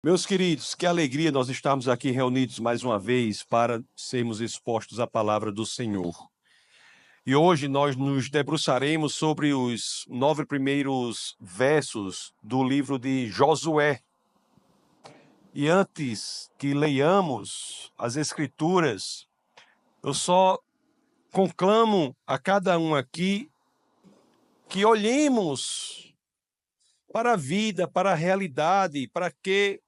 Meus queridos, que alegria nós estarmos aqui reunidos mais uma vez para sermos expostos à palavra do Senhor. E hoje nós nos debruçaremos sobre os 9 primeiros versos do livro de Josué. E antes que leiamos as Escrituras, eu só conclamo a cada um aqui que olhemos para a vida, para a realidade, para que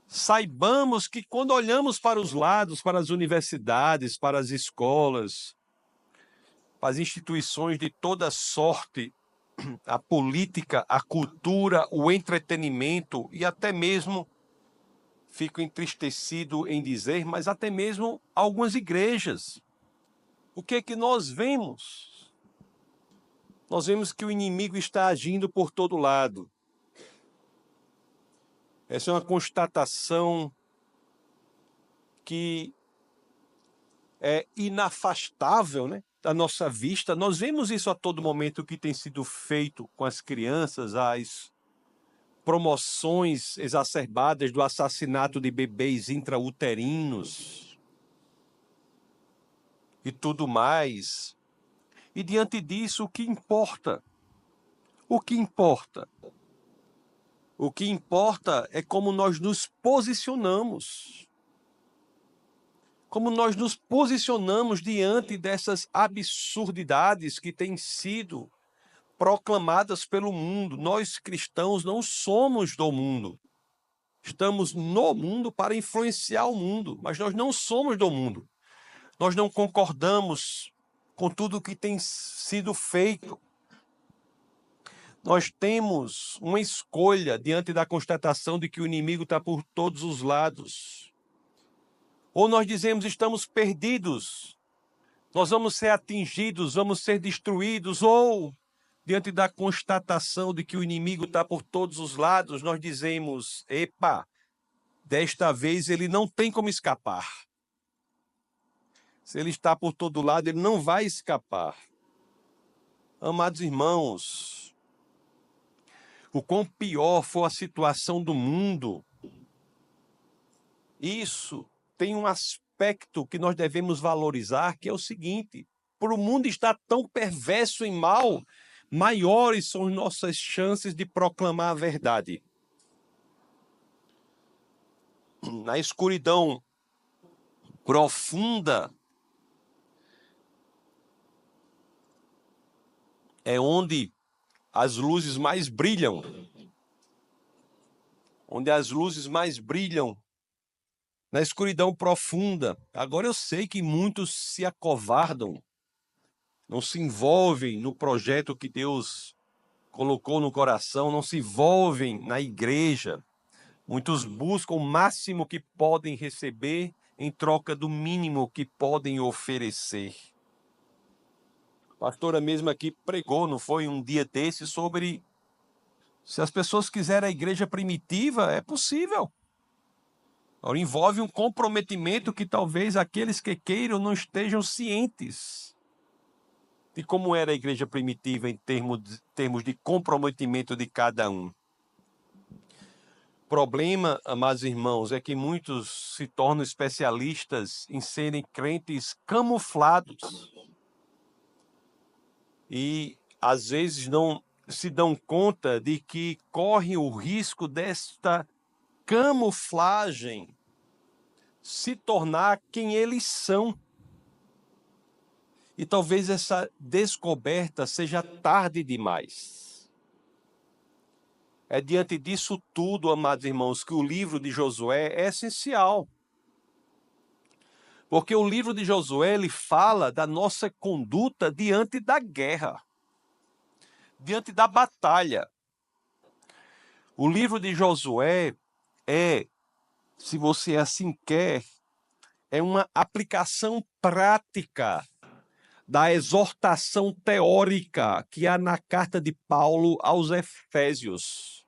saibamos que quando olhamos para os lados, para as universidades, para as escolas, para as instituições de toda sorte, a política, a cultura, o entretenimento e até mesmo, fico entristecido em dizer, mas até mesmo algumas igrejas. O que é que nós vemos? Nós vemos que o inimigo está agindo por todo lado. Essa é uma constatação que é inafastável, né, da nossa vista. Nós vemos isso a todo momento, o que tem sido feito com as crianças, as promoções exacerbadas do assassinato de bebês intrauterinos e tudo mais. E diante disso, o que importa? O que importa? O que importa é como nós nos posicionamos. Como nós nos posicionamos diante dessas absurdidades que têm sido proclamadas pelo mundo. Nós cristãos não somos do mundo. Estamos no mundo para influenciar o mundo, mas nós não somos do mundo. Nós não concordamos com tudo o que tem sido feito. Nós temos uma escolha diante da constatação de que o inimigo está por todos os lados. Ou nós dizemos estamos perdidos, nós vamos ser atingidos, vamos ser destruídos, ou diante da constatação de que o inimigo está por todos os lados, nós dizemos, epa, desta vez ele não tem como escapar. Se ele está por todo lado, ele não vai escapar. Amados irmãos, o quão pior for a situação do mundo, isso tem um aspecto que nós devemos valorizar, que é o seguinte: por o mundo estar tão perverso e mal, maiores são as nossas chances de proclamar a verdade. Na escuridão profunda é onde as luzes mais brilham. Onde as luzes mais brilham. Na escuridão profunda. Agora eu sei que muitos se acovardam, não se envolvem no projeto que Deus colocou no coração, não se envolvem na igreja. Muitos buscam o máximo que podem receber em troca do mínimo que podem oferecer. A pastora mesmo aqui pregou, não foi, um dia desse, sobre se as pessoas quiserem a igreja primitiva, é possível. Agora, envolve um comprometimento que talvez aqueles que queiram não estejam cientes de como era a igreja primitiva em termos de comprometimento de cada um. O problema, amados irmãos, é que muitos se tornam especialistas em serem crentes camuflados e às vezes não se dão conta de que correm o risco desta camuflagem se tornar quem eles são. E talvez essa descoberta seja tarde demais. É diante disso tudo, amados irmãos, que o livro de Josué é essencial. Porque o livro de Josué, ele fala da nossa conduta diante da guerra, diante da batalha. O livro de Josué é, se você assim quer, é uma aplicação prática da exortação teórica que há na carta de Paulo aos Efésios.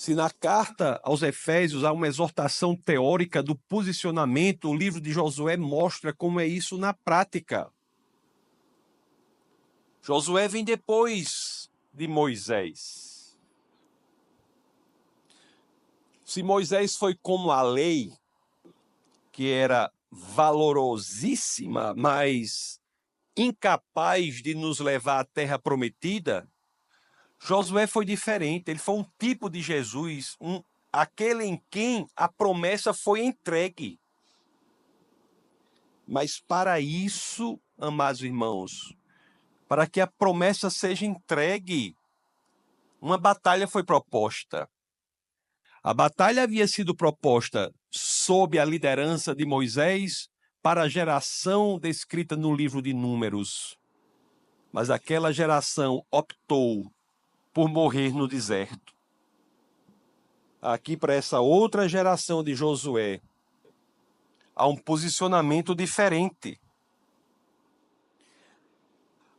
Se na carta aos Efésios há uma exortação teórica do posicionamento, o livro de Josué mostra como é isso na prática. Josué vem depois de Moisés. Se Moisés foi como a lei, que era valorosíssima, mas incapaz de nos levar à terra prometida, Josué foi diferente. Ele foi um tipo de Jesus, aquele em quem a promessa foi entregue. Mas para isso, amados irmãos, para que a promessa seja entregue, uma batalha foi proposta. A batalha havia sido proposta sob a liderança de Moisés para a geração descrita no livro de Números. Mas aquela geração optou por morrer no deserto. Aqui, para essa outra geração de Josué, há um posicionamento diferente.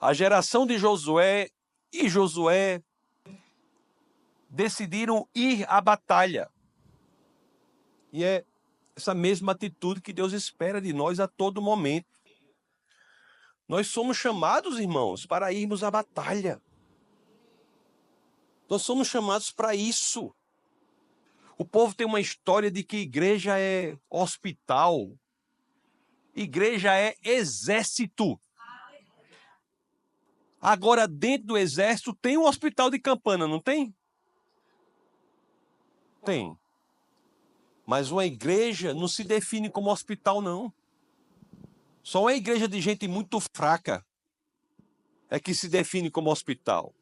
A geração de Josué e Josué decidiram ir à batalha. E é essa mesma atitude que Deus espera de nós a todo momento. Nós somos chamados, irmãos, para irmos à batalha. Nós somos chamados para isso. O povo tem uma história de que igreja é hospital, igreja é exército. Agora, dentro do exército, tem um hospital de campana, não tem? Tem. Mas uma igreja não se define como hospital, não. Só uma igreja de gente muito fraca é que se define como hospital.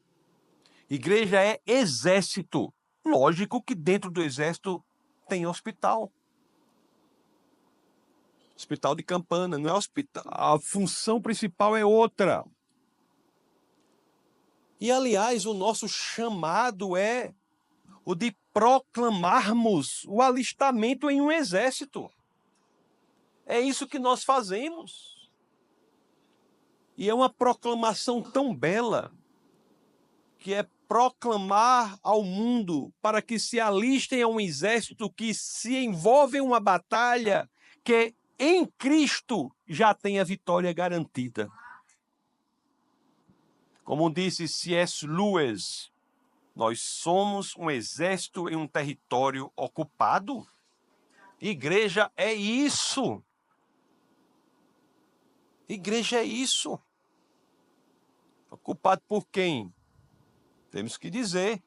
Igreja é exército. Lógico que dentro do exército tem hospital. Hospital de campana, não é hospital. A função principal é outra. E, aliás, o nosso chamado é o de proclamarmos o alistamento em um exército. É isso que nós fazemos. E é uma proclamação tão bela, que é proclamar ao mundo para que se alistem a um exército que se envolve em uma batalha que em Cristo já tem a vitória garantida. Como disse C.S. Lewis, nós somos um exército em um território ocupado. Igreja é isso. Igreja é isso. Ocupado por quem? Temos que dizer.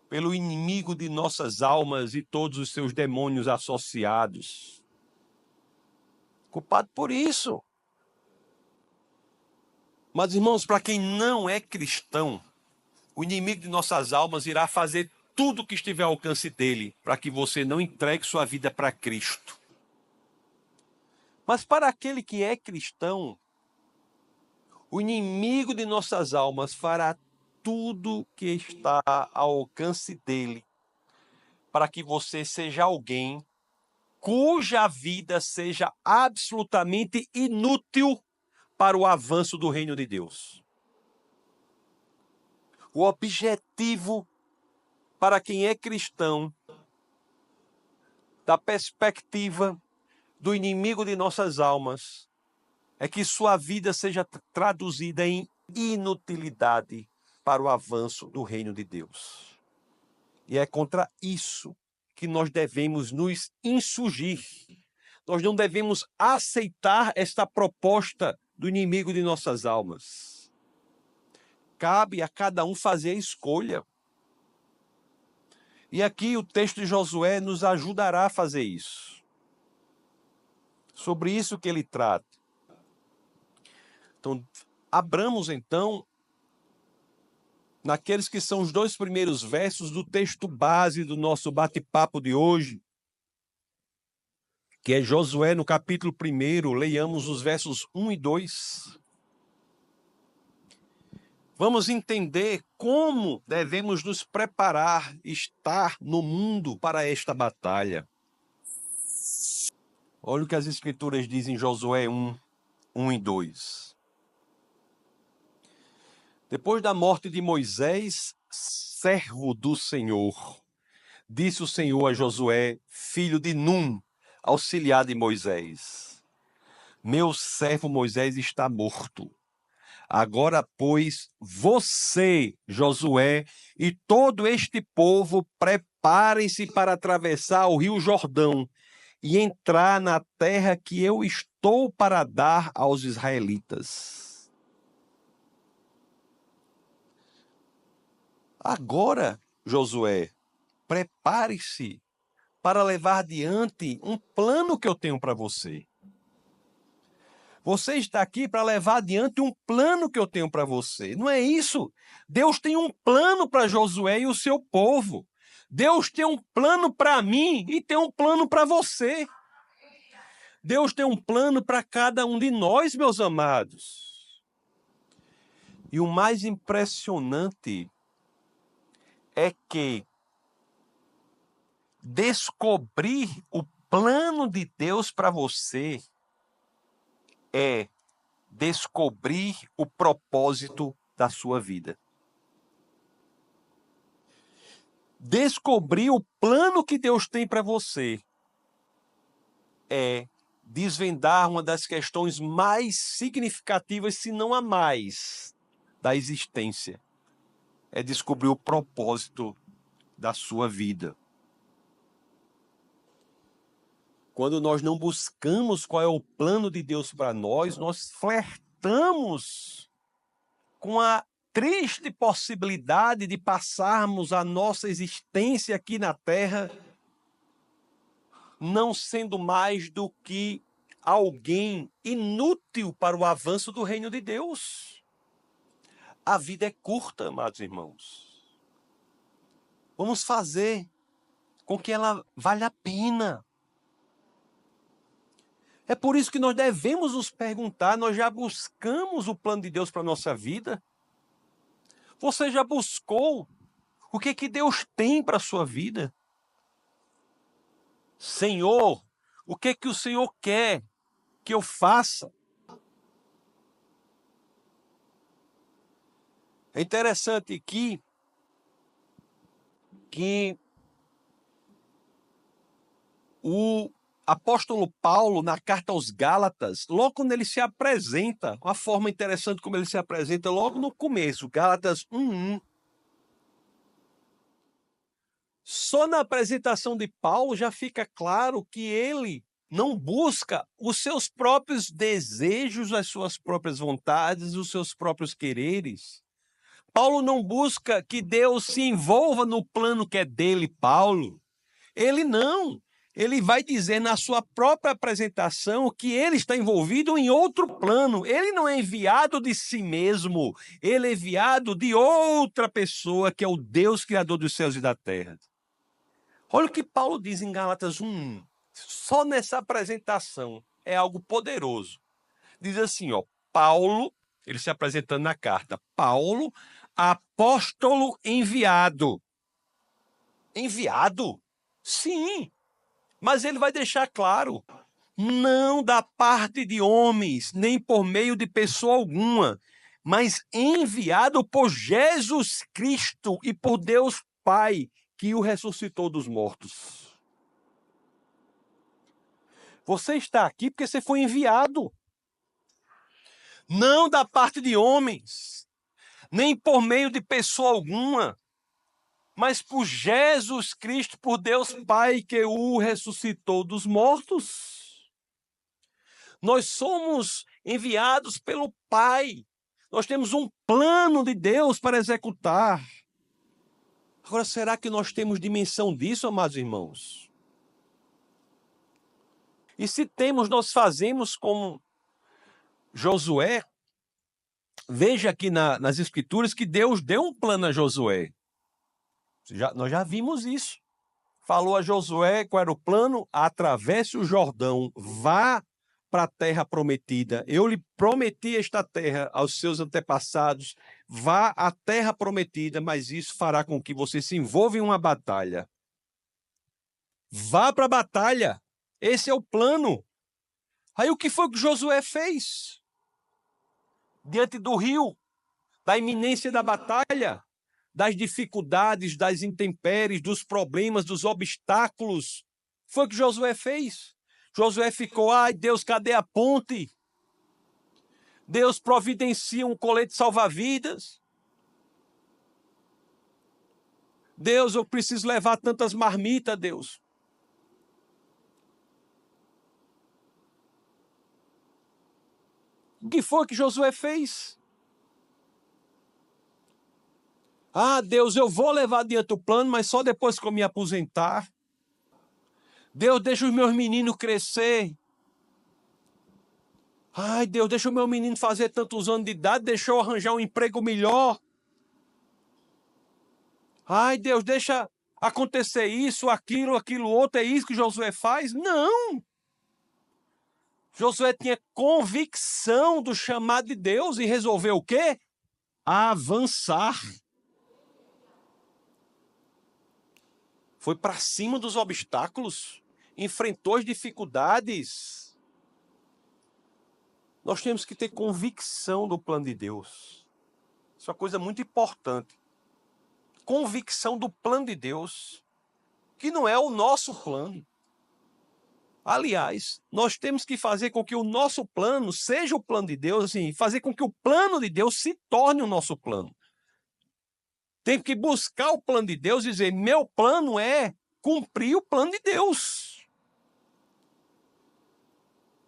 Pelo inimigo de nossas almas e todos os seus demônios associados. Ocupado por isso. Mas, irmãos, para quem não é cristão, o inimigo de nossas almas irá fazer tudo o que estiver ao alcance dele para que você não entregue sua vida para Cristo. Mas para aquele que é cristão, o inimigo de nossas almas fará tudo que está ao alcance dele para que você seja alguém cuja vida seja absolutamente inútil para o avanço do reino de Deus. O objetivo para quem é cristão, da perspectiva do inimigo de nossas almas, é que sua vida seja traduzida em inutilidade para o avanço do reino de Deus. E é contra isso que nós devemos nos insurgir. Nós não devemos aceitar esta proposta do inimigo de nossas almas. Cabe a cada um fazer a escolha. E aqui o texto de Josué nos ajudará a fazer isso. Sobre isso que ele trata. Então, abramos então naqueles que são os 2 primeiros versos do texto base do nosso bate-papo de hoje, que é Josué no capítulo 1, leiamos os versos 1 e 2. Vamos entender como devemos nos preparar, estar no mundo para esta batalha. Olha o que as Escrituras dizem em Josué 1 e 2. Depois da morte de Moisés, servo do Senhor, disse o Senhor a Josué, filho de Num, auxiliar de Moisés: meu servo Moisés está morto. Agora, pois, você, Josué, e todo este povo, preparem-se para atravessar o rio Jordão e entrar na terra que eu estou para dar aos israelitas. Agora, Josué, prepare-se para levar adiante um plano que eu tenho para você. Você está aqui para levar adiante um plano que eu tenho para você. Não é isso? Deus tem um plano para Josué e o seu povo. Deus tem um plano para mim e tem um plano para você. Deus tem um plano para cada um de nós, meus amados. E o mais impressionante é que descobrir o plano de Deus para você é descobrir o propósito da sua vida. Descobrir o plano que Deus tem para você é desvendar uma das questões mais significativas, se não a mais, da existência. É descobrir o propósito da sua vida. Quando nós não buscamos qual é o plano de Deus para nós, nós flertamos com a triste possibilidade de passarmos a nossa existência aqui na Terra não sendo mais do que alguém inútil para o avanço do reino de Deus. A vida é curta, amados irmãos. Vamos fazer com que ela valha a pena. É por isso que nós devemos nos perguntar, nós já buscamos o plano de Deus para a nossa vida? Você já buscou o que Deus tem para a sua vida? Senhor, o que o Senhor quer que eu faça? É interessante aqui que o apóstolo Paulo, na carta aos Gálatas, logo quando ele se apresenta, uma forma interessante como ele se apresenta logo no começo, Gálatas 1:1. Só na apresentação de Paulo já fica claro que ele não busca os seus próprios desejos, as suas próprias vontades, os seus próprios quereres. Paulo não busca que Deus se envolva no plano que é dele, Paulo. Ele não. Ele vai dizer na sua própria apresentação que ele está envolvido em outro plano. Ele não é enviado de si mesmo. Ele é enviado de outra pessoa, que é o Deus Criador dos céus e da terra. Olha o que Paulo diz em Gálatas 1:1. Só nessa apresentação é algo poderoso. Diz assim, Paulo, ele se apresentando na carta, Paulo, apóstolo enviado. Enviado? Sim, mas ele vai deixar claro, não da parte de homens, nem por meio de pessoa alguma, mas enviado por Jesus Cristo e por Deus Pai, que o ressuscitou dos mortos. Você está aqui porque você foi enviado. Não da parte de homens, nem por meio de pessoa alguma, mas por Jesus Cristo, por Deus Pai, que o ressuscitou dos mortos. Nós somos enviados pelo Pai. Nós temos um plano de Deus para executar. Agora, será que nós temos dimensão disso, amados irmãos? E se temos, nós fazemos como Josué. Veja aqui nas Escrituras que Deus deu um plano a Josué. Nós já vimos isso. Falou a Josué qual era o plano: atravesse o Jordão, vá para a terra prometida. Eu lhe prometi esta terra aos seus antepassados. Vá à terra prometida, mas isso fará com que você se envolva em uma batalha. Vá para a batalha. Esse é o plano. Aí o que foi que Josué fez? Diante do rio, da iminência da batalha, das dificuldades, das intempéries, dos problemas, dos obstáculos, foi o que Josué fez. Josué ficou, ai Deus, cadê a ponte? Deus providencia um colete salva-vidas. Deus, eu preciso levar tantas marmitas, Deus. O que foi que Josué fez? Ah, Deus, eu vou levar adiante o plano, mas só depois que eu me aposentar. Deus, deixa os meus meninos crescer. Ai, Deus, deixa o meu menino fazer tantos anos de idade, deixa eu arranjar um emprego melhor. Ai, Deus, deixa acontecer isso, aquilo outro. É isso que Josué faz? Não! Josué tinha convicção do chamado de Deus e resolveu o quê? Avançar. Foi para cima dos obstáculos, enfrentou as dificuldades. Nós temos que ter convicção do plano de Deus. Isso é uma coisa muito importante. Convicção do plano de Deus, que não é o nosso plano. Aliás, nós temos que fazer com que o nosso plano seja o plano de Deus, assim, fazer com que o plano de Deus se torne o nosso plano. Tem que buscar o plano de Deus e dizer, meu plano é cumprir o plano de Deus.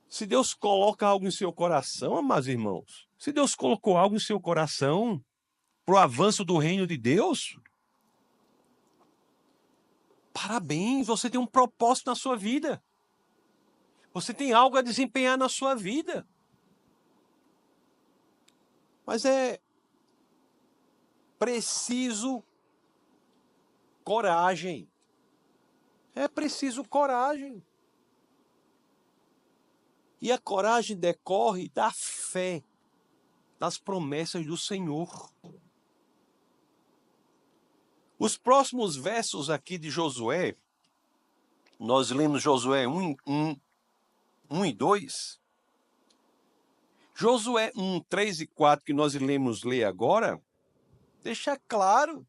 Se Deus coloca algo em seu coração, amados irmãos, se Deus colocou algo em seu coração para o avanço do reino de Deus, parabéns, você tem um propósito na sua vida. Você tem algo a desempenhar na sua vida. Mas é preciso coragem. É preciso coragem. E a coragem decorre da fé, das promessas do Senhor. Os próximos versos aqui de Josué, nós lemos Josué 1 e 2. Josué 1, 3 e 4, que nós iremos ler agora, deixa claro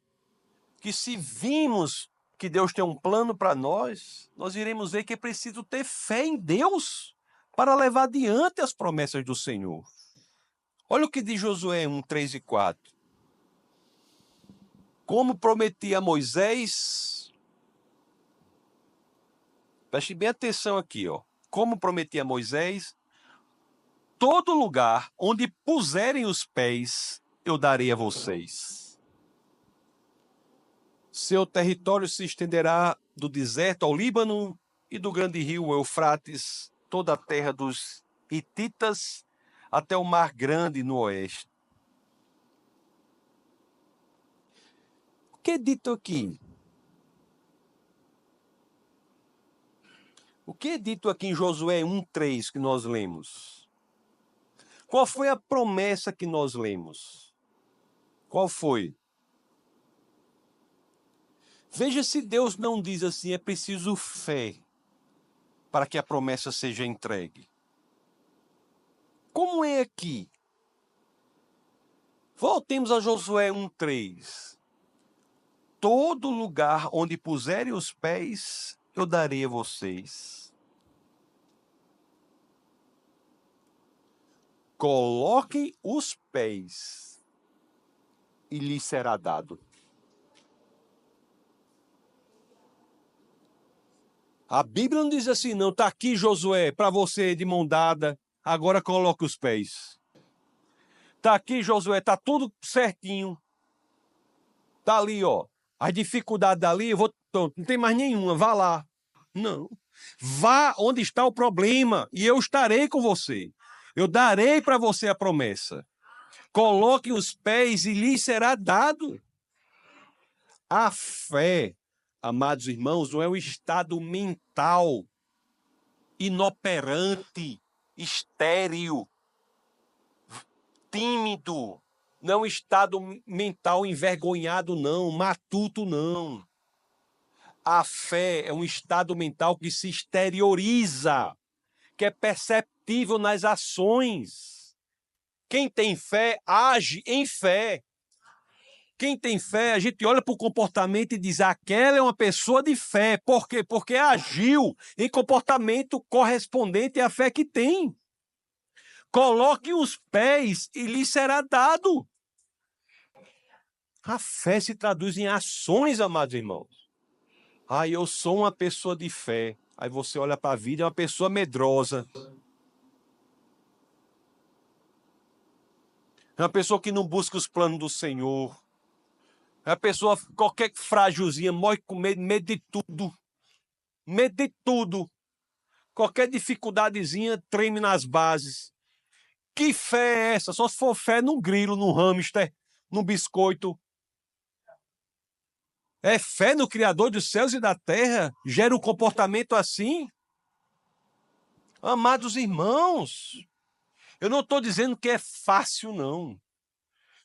que se vimos que Deus tem um plano para nós, nós iremos ver que é preciso ter fé em Deus para levar adiante as promessas do Senhor. Olha o que diz Josué 1, 3 e 4. Como prometi a Moisés, preste bem atenção aqui, ó. Como prometi a Moisés, todo lugar onde puserem os pés, eu darei a vocês. Seu território se estenderá do deserto ao Líbano e do grande rio Eufrates, toda a terra dos hititas, até o mar grande no oeste. O que é dito aqui? O que é dito aqui em Josué 1:3 que nós lemos? Qual foi a promessa que nós lemos? Qual foi? Veja se Deus não diz assim, é preciso fé para que a promessa seja entregue. Como é aqui? Voltemos a Josué 1:3. Todo lugar onde puserem os pés, eu darei a vocês. Coloquem os pés e lhes será dado. A Bíblia não diz assim, não. Está aqui, Josué, para você de mão dada. Agora coloque os pés. Está aqui, Josué, está tudo certinho. Está ali, ó. As dificuldades dali, não tem mais nenhuma, vá lá. Não. Vá onde está o problema e eu estarei com você. Eu darei para você a promessa. Coloque os pés e lhe será dado. A fé, amados irmãos, não é um estado mental inoperante, estéril, tímido. Não é um estado mental envergonhado, não, matuto, não. A fé é um estado mental que se exterioriza, que é perceptível nas ações. Quem tem fé, age em fé. Quem tem fé, a gente olha para o comportamento e diz, aquela é uma pessoa de fé. Por quê? Porque agiu em comportamento correspondente à fé que tem. Coloque os pés e lhe será dado. A fé se traduz em ações, amados irmãos. Eu sou uma pessoa de fé. Aí você olha para a vida, é uma pessoa medrosa. É uma pessoa que não busca os planos do Senhor. É uma pessoa, qualquer frágilzinha, morre com medo de tudo. Medo de tudo. Qualquer dificuldadezinha treme nas bases. Que fé é essa? Só se for fé num grilo, num hamster, num biscoito. É fé no Criador dos céus e da terra? Gera um comportamento assim? Amados irmãos, eu não estou dizendo que é fácil, não.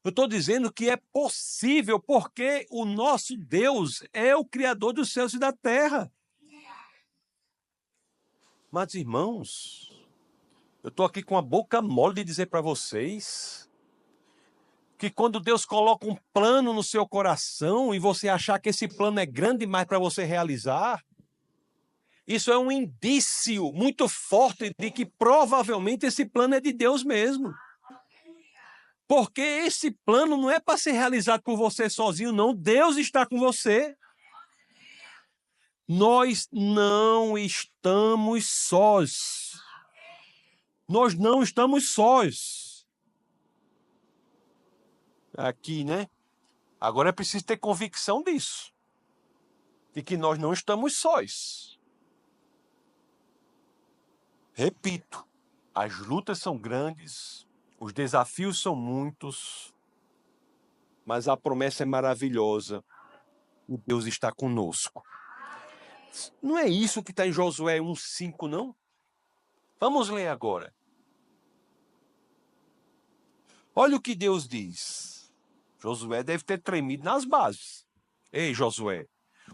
Eu estou dizendo que é possível, porque o nosso Deus é o Criador dos céus e da terra. Amados irmãos, eu estou aqui com a boca mole de dizer para vocês que quando Deus coloca um plano no seu coração e você achar que esse plano é grande demais para você realizar, isso é um indício muito forte de que provavelmente esse plano é de Deus mesmo. Porque esse plano não é para ser realizado por você sozinho, não. Deus está com você. Nós não estamos sós. Nós não estamos sós. Aqui, né? Agora é preciso ter convicção disso. De que nós não estamos sós. Repito, as lutas são grandes, os desafios são muitos, mas a promessa é maravilhosa. O Deus está conosco. Não é isso que está em Josué 1,5, não? Vamos ler agora. Olha o que Deus diz. Josué deve ter tremido nas bases. Ei, Josué,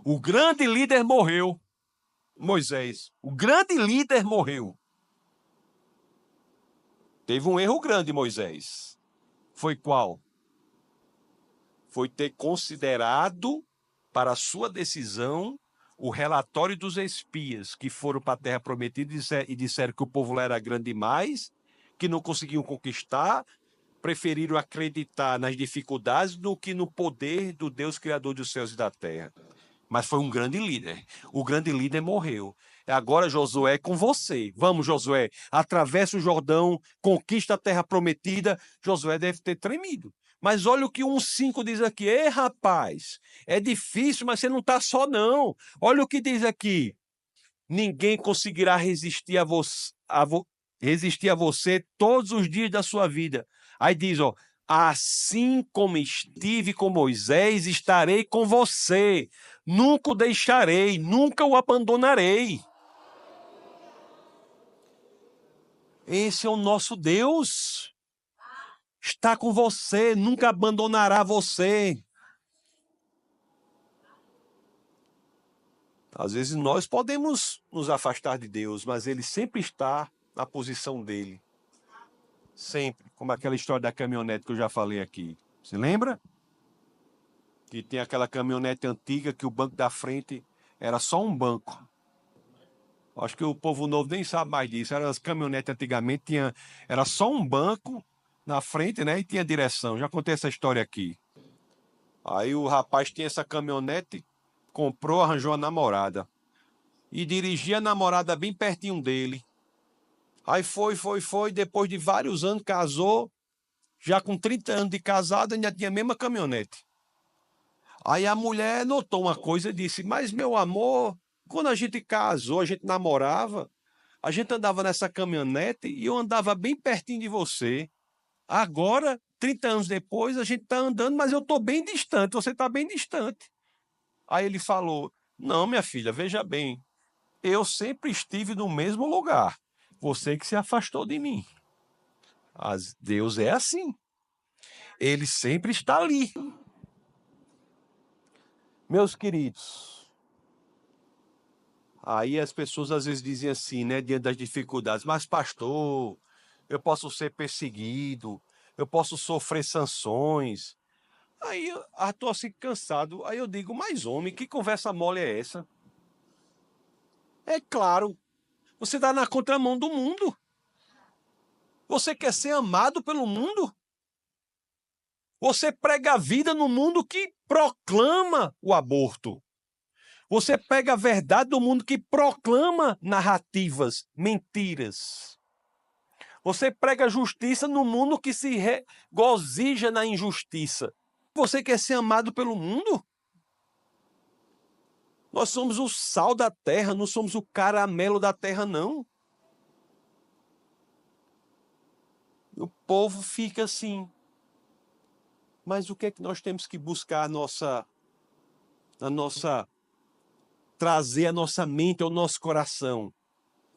o grande líder morreu. Moisés, o grande líder morreu. Teve um erro grande, Moisés. Foi qual? Foi ter considerado para a sua decisão o relatório dos espias que foram para a terra prometida e disseram que o povo lá era grande demais, que não conseguiam conquistar, preferiram acreditar nas dificuldades do que no poder do Deus Criador dos céus e da terra. Mas foi um grande líder. O grande líder morreu. Agora Josué é com você. Vamos, Josué, atravessa o Jordão, conquista a terra prometida. Josué deve ter tremido. Mas olha o que 1,5 diz aqui. Ei, rapaz, é difícil, mas você não está só, não. Olha o que diz aqui. Ninguém conseguirá resistir resistir a você todos os dias da sua vida. Aí diz, ó, assim como estive com Moisés, estarei com você. Nunca o deixarei, nunca o abandonarei. Esse é o nosso Deus. Está com você, nunca abandonará você. Às vezes nós podemos nos afastar de Deus, mas Ele sempre está na posição dele. Sempre. Como aquela história da caminhonete que eu já falei aqui. Você lembra? Que tem aquela caminhonete antiga que o banco da frente era só um banco. Acho que o povo novo nem sabe mais disso. As caminhonetes antigamente era só um banco na frente, né? E tinha direção. Já contei essa história aqui. Aí o rapaz tinha essa caminhonete, comprou, arranjou a namorada. E dirigia a namorada bem pertinho dele. Aí foi. Depois de vários anos, casou. Já com 30 anos de casado, ainda tinha a mesma caminhonete. Aí a mulher notou uma coisa e disse, mas meu amor, quando a gente casou, a gente namorava, a gente andava nessa caminhonete e eu andava bem pertinho de você. Agora, 30 anos depois, a gente está andando, mas eu estou bem distante, você está bem distante. Aí ele falou, não, minha filha, veja bem, eu sempre estive no mesmo lugar, você que se afastou de mim. Deus é assim, ele sempre está ali. Meus queridos, aí as pessoas às vezes dizem assim, né, diante das dificuldades, mas pastor, eu posso ser perseguido, eu posso sofrer sanções. Aí eu estou assim cansado, aí eu digo, mas homem, que conversa mole é essa? É claro, você está na contramão do mundo. Você quer ser amado pelo mundo? Você prega a vida no mundo que proclama o aborto. Você pega a verdade do mundo que proclama narrativas, mentiras. Você prega a justiça no mundo que se regozija na injustiça. Você quer ser amado pelo mundo? Nós somos o sal da terra, não somos o caramelo da terra, não. O povo fica assim. Mas o que é que nós temos que buscar trazer a nossa mente ao nosso coração?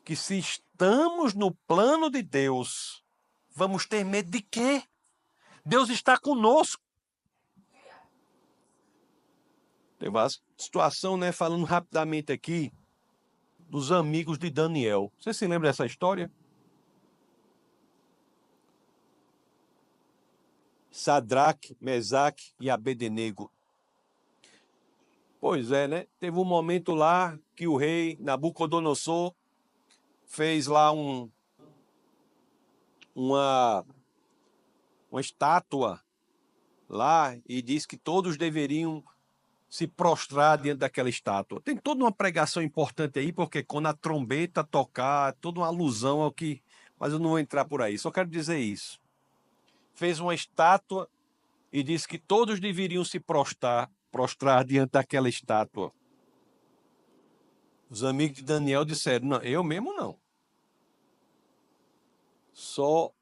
Que se estamos no plano de Deus, vamos ter medo de quê? Deus está conosco. Tem uma situação, né, falando rapidamente aqui, dos amigos de Daniel. Você se lembra dessa história? Sadraque, Mesaque e Abednego. Pois é, né? Teve um momento lá que o rei Nabucodonosor fez lá uma estátua lá e disse que todos deveriam se prostrar diante daquela estátua. Tem toda uma pregação importante aí, porque quando a trombeta tocar, toda uma alusão ao que... Mas eu não vou entrar por aí, só quero dizer isso. Fez uma estátua e disse que todos deveriam se prostrar diante daquela estátua. Os amigos de Daniel disseram, não, eu mesmo não. Só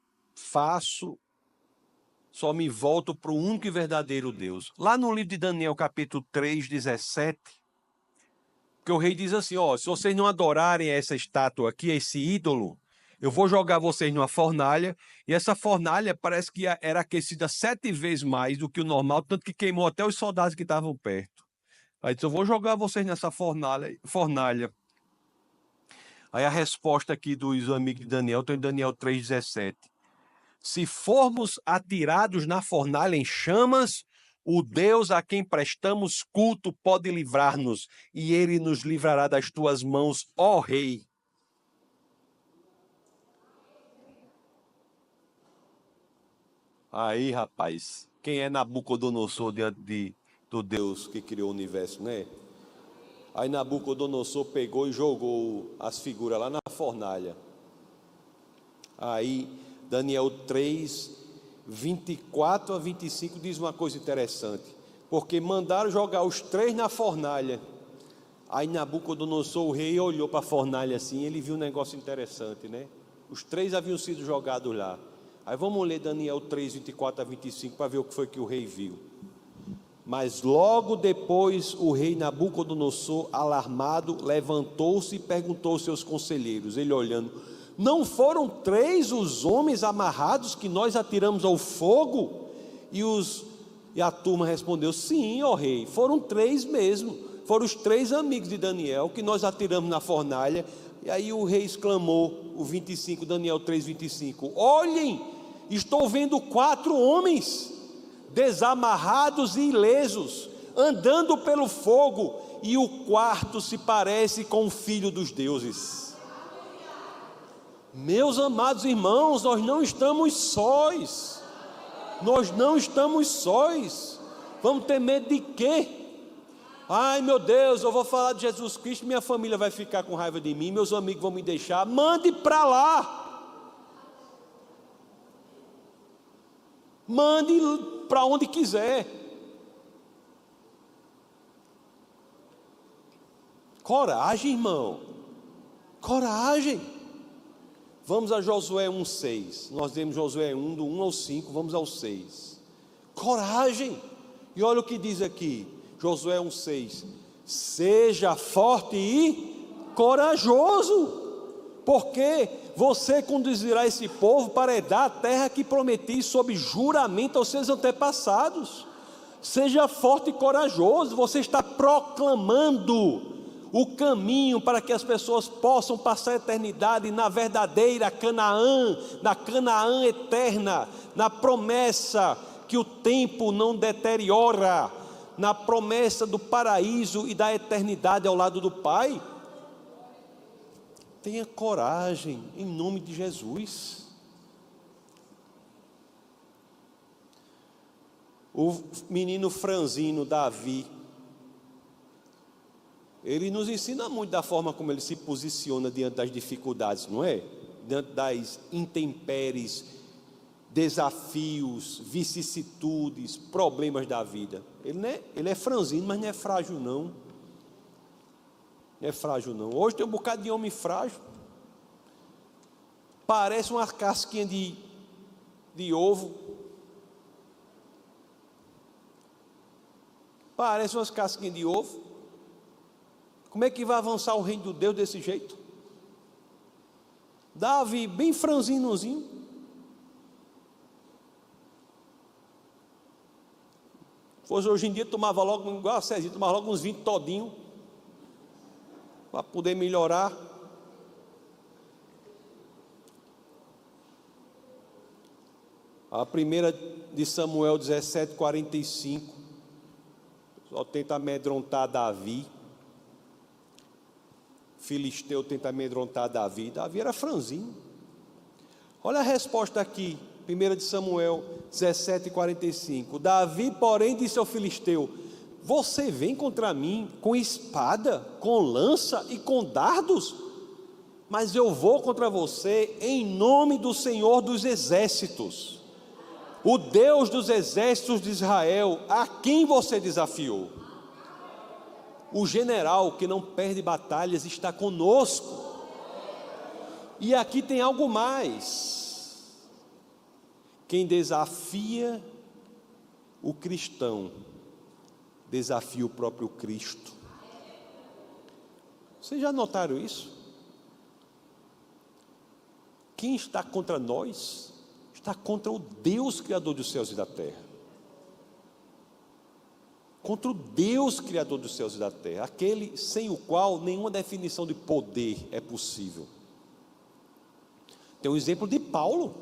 me volto para o único e verdadeiro Deus. Lá no livro de Daniel, capítulo 3, 17, que o rei diz assim, ó, se vocês não adorarem essa estátua aqui, esse ídolo, eu vou jogar vocês numa fornalha, e essa fornalha parece que era aquecida 7 vezes mais do que o normal, tanto que queimou até os soldados que estavam perto. Aí disse, eu vou jogar vocês nessa fornalha. Aí a resposta aqui dos amigos de Daniel, tem em Daniel 3,17. Se formos atirados na fornalha em chamas, o Deus a quem prestamos culto pode livrar-nos, e ele nos livrará das tuas mãos, ó rei. Aí, rapaz, quem é Nabucodonosor diante do Deus que criou o universo, né? Aí Nabucodonosor pegou e jogou as figuras lá na fornalha. Aí Daniel 3, 24 a 25 diz uma coisa interessante. Porque mandaram jogar os 3 na fornalha. Aí Nabucodonosor, o rei, olhou para a fornalha assim, ele viu um negócio interessante, né? Os 3 haviam sido jogados lá. Aí vamos ler Daniel 3, 24 a 25 para ver o que foi que o rei viu. Mas logo depois o rei Nabucodonosor, alarmado, levantou-se e perguntou aos seus conselheiros, ele olhando, não foram 3 os homens amarrados que nós atiramos ao fogo? E a turma respondeu, sim, ó rei, foram 3 mesmo, foram os 3 amigos de Daniel que nós atiramos na fornalha. E aí o rei exclamou, o 25, Daniel 3, 25, olhem, estou vendo 4 homens desamarrados e ilesos, andando pelo fogo, e o quarto se parece com o filho dos deuses. Meus amados irmãos, nós não estamos sós. Nós não estamos sós. Vamos ter medo de quê? Ai meu Deus, eu vou falar de Jesus Cristo, minha família vai ficar com raiva de mim, meus amigos vão me deixar. Mande para lá. Mande para onde quiser. Coragem, irmão. Coragem. Vamos a Josué 1,6. Nós temos Josué 1, do 1 ao 5, vamos ao 6. Coragem. E olha o que diz aqui, Josué 1,6. Seja forte e corajoso, porque você conduzirá esse povo para herdar a terra que prometi sob juramento aos seus antepassados. Seja forte e corajoso, você está proclamando o caminho para que as pessoas possam passar a eternidade na verdadeira Canaã, na Canaã eterna, na promessa que o tempo não deteriora, na promessa do paraíso e da eternidade ao lado do Pai. Tenha coragem, em nome de Jesus. O menino franzino Davi, ele nos ensina muito da forma como ele se posiciona diante das dificuldades, não é? Diante das intempéries, desafios, vicissitudes, problemas da vida. Ele é franzino, mas não é frágil não. Não é frágil não. Hoje tem um bocado de homem frágil. Parece uma casquinha de ovo. Parece umas casquinhas de ovo. Como é que vai avançar o reino de Deus desse jeito? Davi, bem franzinozinho. Fosse hoje em dia, tomava logo, igual a Cezinha, tomava logo uns 20 todinho, para poder melhorar. A primeira de Samuel 17:45, só tenta amedrontar Davi. Filisteu tenta amedrontar Davi. Davi era franzinho. Olha a resposta aqui, 1 de Samuel 17:45. Davi, porém, disse ao filisteu: você vem contra mim com espada, com lança e com dardos? Mas eu vou contra você em nome do Senhor dos exércitos, o Deus dos exércitos de Israel, a quem você desafiou. O general que não perde batalhas está conosco. E aqui tem algo mais. Quem desafia o cristão, desafia o próprio Cristo. Vocês já notaram isso? Quem está contra nós, está contra o Deus Criador dos céus e da terra. Contra o Deus Criador dos céus e da terra, aquele sem o qual nenhuma definição de poder é possível. Tem o exemplo de Paulo.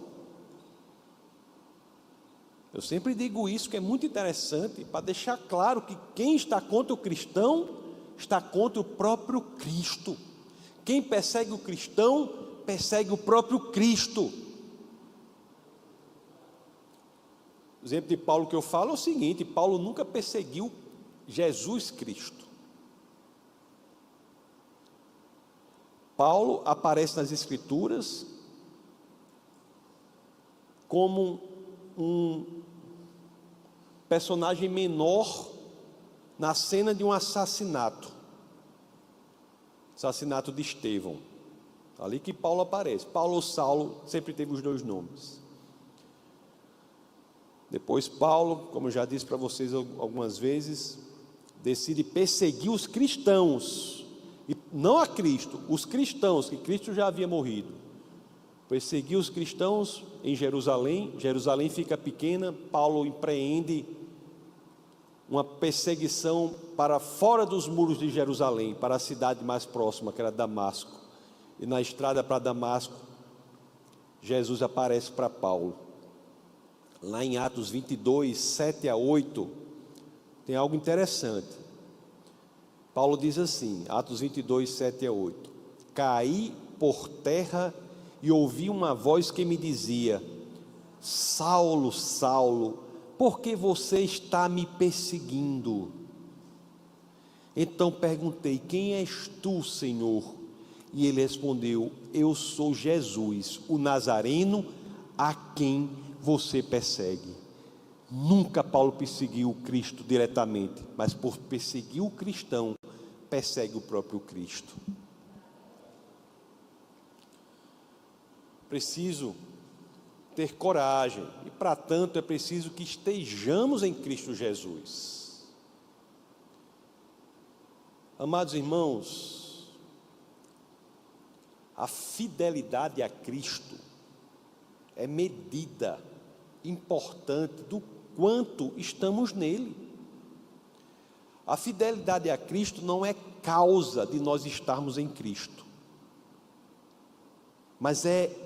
Eu sempre digo isso, que é muito interessante, para deixar claro que quem está contra o cristão, está contra o próprio Cristo. Quem persegue o cristão, persegue o próprio Cristo. O exemplo de Paulo que eu falo é o seguinte: Paulo nunca perseguiu Jesus Cristo. Paulo aparece nas Escrituras como um personagem menor na cena de um assassinato de Estevão. Ali que Paulo aparece. Paulo ou Saulo sempre teve os dois nomes. Depois Paulo, como eu já disse para vocês algumas vezes, decide perseguir os cristãos, e não a Cristo, os cristãos, que Cristo já havia morrido. Perseguir os cristãos em Jerusalém. Jerusalém fica pequena. Paulo empreende uma perseguição para fora dos muros de Jerusalém, para a cidade mais próxima, que era Damasco. E na estrada para Damasco, Jesus aparece para Paulo. Lá em Atos 22, 7 a 8, tem algo interessante. Paulo diz assim, Atos 22, 7 a 8: caí por terra e ouvi uma voz que me dizia: Saulo, Saulo, por que você está me perseguindo? Então perguntei: quem és tu, Senhor? E ele respondeu: eu sou Jesus, o Nazareno, a quem você persegue. Nunca Paulo perseguiu o Cristo diretamente, mas por perseguir o cristão, persegue o próprio Cristo. Preciso ter coragem, e para tanto é preciso que estejamos em Cristo Jesus. Amados irmãos, a fidelidade a Cristo é medida importante do quanto estamos nele. A fidelidade a Cristo não é causa de nós estarmos em Cristo, mas é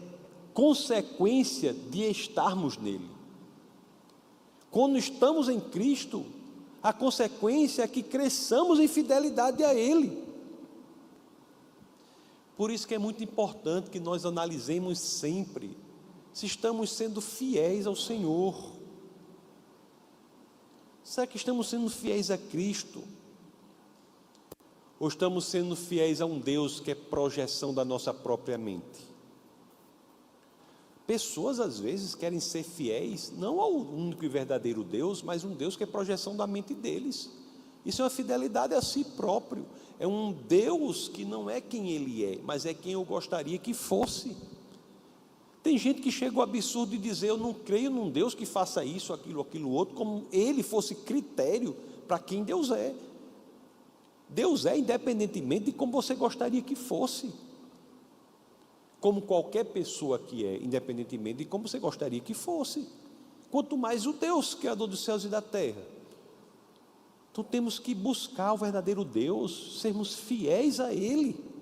consequência de estarmos nele. Quando estamos em Cristo, a consequência é que cresçamos em fidelidade a Ele. Por isso que é muito importante que nós analisemos sempre se estamos sendo fiéis ao Senhor. Será que estamos sendo fiéis a Cristo? Ou estamos sendo fiéis a um Deus que é projeção da nossa própria mente? Pessoas às vezes querem ser fiéis, não ao único e verdadeiro Deus, mas um Deus que é projeção da mente deles. Isso é uma fidelidade a si próprio. É um Deus que não é quem Ele é, mas é quem eu gostaria que fosse. Tem gente que chega ao absurdo de dizer: eu não creio num Deus que faça isso, aquilo outro, como Ele fosse critério para quem Deus é. Deus é independentemente de como você gostaria que fosse. Como qualquer pessoa que é, independentemente de como você gostaria que fosse. Quanto mais o Deus, Criador dos céus e da terra. Então temos que buscar o verdadeiro Deus, sermos fiéis a Ele.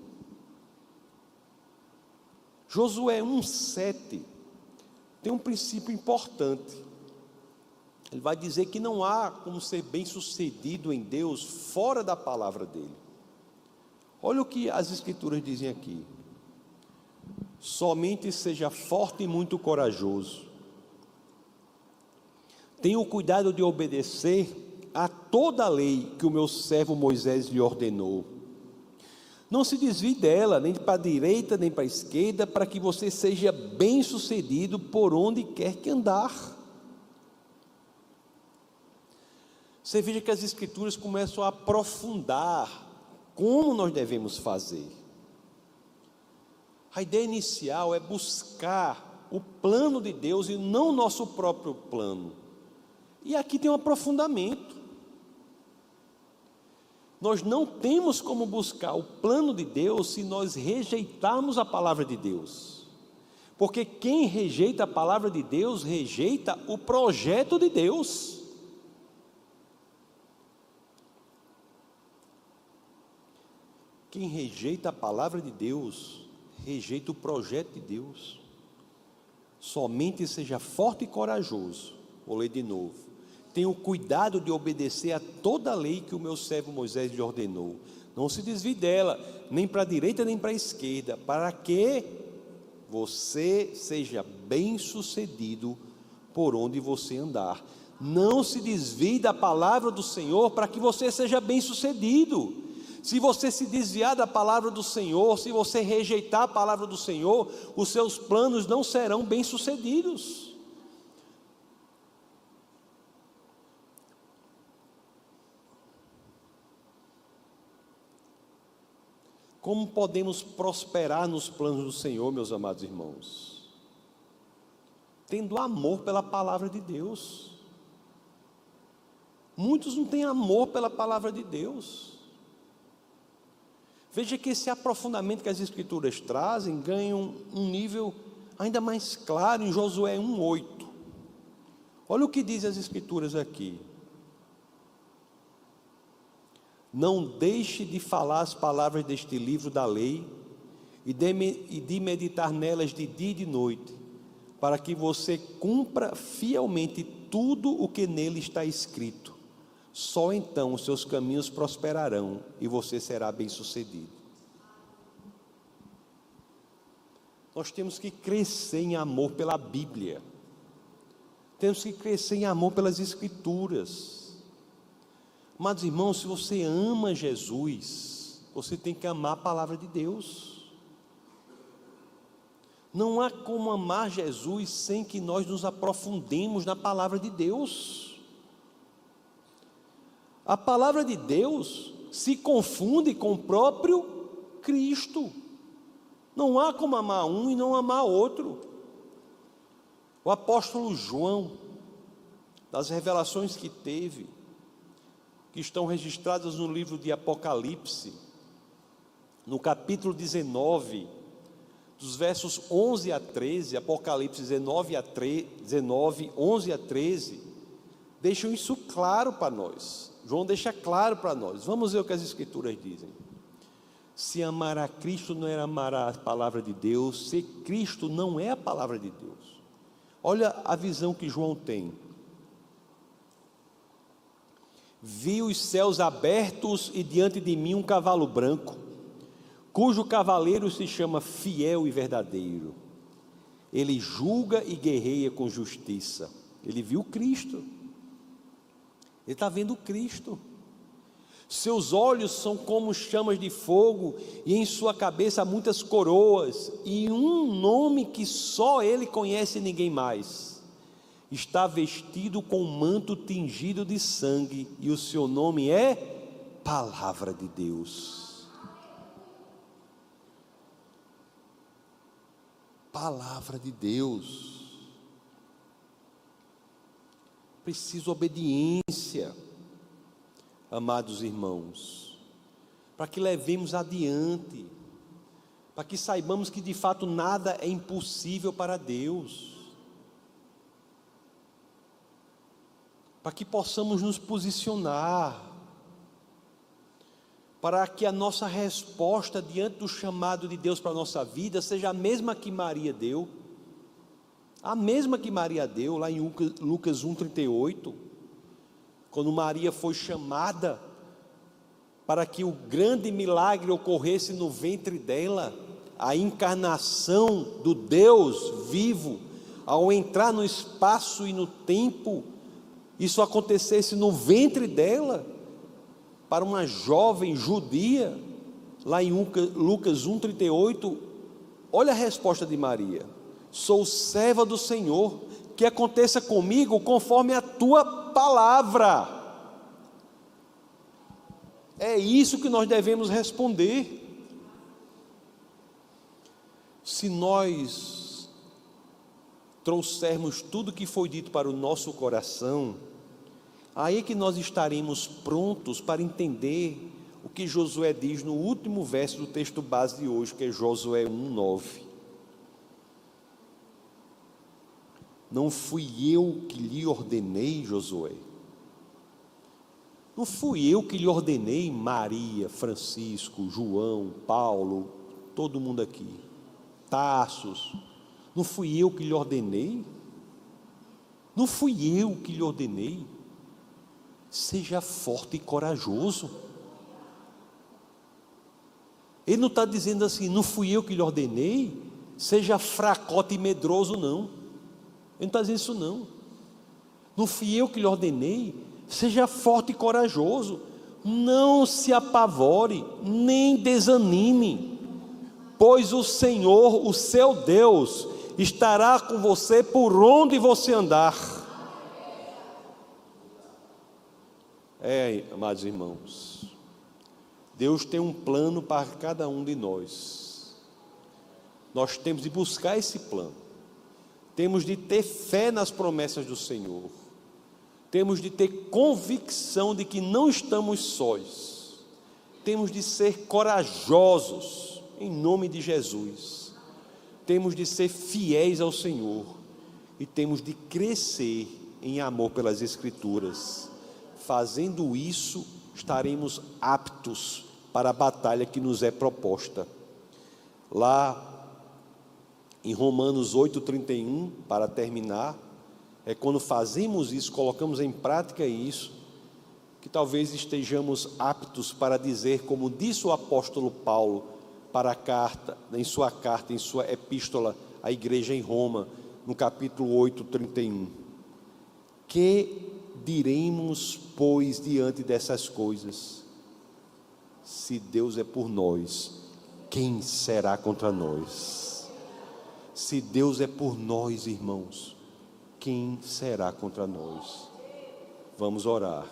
Josué 1,7 tem um princípio importante. Ele vai dizer que não há como ser bem-sucedido em Deus fora da palavra dele. Olha o que as Escrituras dizem aqui: somente seja forte e muito corajoso, tenha o cuidado de obedecer a toda a lei que o meu servo Moisés lhe ordenou. Não se desvie dela, nem para a direita, nem para a esquerda, para que você seja bem-sucedido por onde quer que andar. Você veja que as Escrituras começam a aprofundar como nós devemos fazer. A ideia inicial é buscar o plano de Deus e não o nosso próprio plano. E aqui tem um aprofundamento. Nós não temos como buscar o plano de Deus se nós rejeitarmos a palavra de Deus. Porque quem rejeita a palavra de Deus, rejeita o projeto de Deus. Quem rejeita a palavra de Deus, rejeita o projeto de Deus. Somente seja forte e corajoso. Vou ler de novo. Tenha o cuidado de obedecer a toda a lei que o meu servo Moisés lhe ordenou. Não se desvie dela, nem para a direita nem para a esquerda, para que você seja bem-sucedido por onde você andar. Não se desvie da palavra do Senhor para que você seja bem-sucedido. Se você se desviar da palavra do Senhor, se você rejeitar a palavra do Senhor, os seus planos não serão bem-sucedidos. Como podemos prosperar nos planos do Senhor, meus amados irmãos? Tendo amor pela palavra de Deus. Muitos não têm amor pela palavra de Deus. Veja que esse aprofundamento que as Escrituras trazem ganha um nível ainda mais claro em Josué 1,8. Olha o que diz as Escrituras aqui: não deixe de falar as palavras deste livro da lei e de meditar nelas de dia e de noite, para que você cumpra fielmente tudo o que nele está escrito. Só então os seus caminhos prosperarão e você será bem-sucedido. Nós temos que crescer em amor pela Bíblia. Temos que crescer em amor pelas Escrituras. Amados irmãos, se você ama Jesus, você tem que amar a palavra de Deus. Não há como amar Jesus sem que nós nos aprofundemos na palavra de Deus. A palavra de Deus se confunde com o próprio Cristo. Não há como amar um e não amar outro. O apóstolo João, das revelações que teve, que estão registradas no livro de Apocalipse, no capítulo 19, dos versos 11 a 13, Apocalipse 19, 11 a 13, deixam isso claro para nós. João deixa claro para nós. Vamos ver o que as Escrituras dizem. Se amar a Cristo não é amar a palavra de Deus, se Cristo não é a palavra de Deus. Olha a visão que João tem. Vi os céus abertos e diante de mim um cavalo branco, cujo cavaleiro se chama Fiel e Verdadeiro. Ele julga e guerreia com justiça. Ele viu Cristo. Ele está vendo Cristo. Seus olhos são como chamas de fogo, e em sua cabeça há muitas coroas, e um nome que só ele conhece e ninguém mais. Está vestido com um manto tingido de sangue, e o seu nome é Palavra de Deus. Palavra de Deus. Preciso obediência, amados irmãos, para que levemos adiante, para que saibamos que de fato nada é impossível para Deus, para que possamos nos posicionar, para que a nossa resposta diante do chamado de Deus para a nossa vida seja a mesma que Maria deu, a mesma que Maria deu lá em Lucas 1,38, quando Maria foi chamada para que o grande milagre ocorresse no ventre dela, a encarnação do Deus vivo, ao entrar no espaço e no tempo, isso acontecesse no ventre dela, para uma jovem judia, lá em Lucas 1,38, olha a resposta de Maria: sou serva do Senhor, que aconteça comigo conforme a tua palavra. É isso que nós devemos responder. Se nós trouxermos tudo que foi dito para o nosso coração, aí que nós estaremos prontos para entender o que Josué diz no último verso do texto base de hoje, que é Josué 1,9. Não fui eu que lhe ordenei, Josué. Não fui eu que lhe ordenei, Maria, Francisco, João, Paulo, todo mundo aqui, Tarsos. Não fui eu que lhe ordenei? Não fui eu que lhe ordenei? Seja forte e corajoso. Ele não está dizendo assim, não fui eu que lhe ordenei, seja fracote e medroso, não. Ele não está dizendo isso, não. Não fui eu que lhe ordenei, seja forte e corajoso. Não se apavore, nem desanime, pois o Senhor, o seu Deus, estará com você por onde você andar. Amados irmãos, Deus tem um plano para cada um de nós. Nós temos de buscar esse plano. Temos de ter fé nas promessas do Senhor. Temos de ter convicção de que não estamos sós. Temos de ser corajosos, em nome de Jesus. Temos de ser fiéis ao Senhor. E temos de crescer em amor pelas Escrituras. Fazendo isso, estaremos aptos para a batalha que nos é proposta. Lá em Romanos 8,31, para terminar, é quando fazemos isso, colocamos em prática isso, que talvez estejamos aptos para dizer, como disse o apóstolo Paulo para a carta, em sua epístola à igreja em Roma, no capítulo 8,31. Que diremos, pois, diante dessas coisas? Se Deus é por nós, quem será contra nós? Se Deus é por nós, irmãos, quem será contra nós? Vamos orar.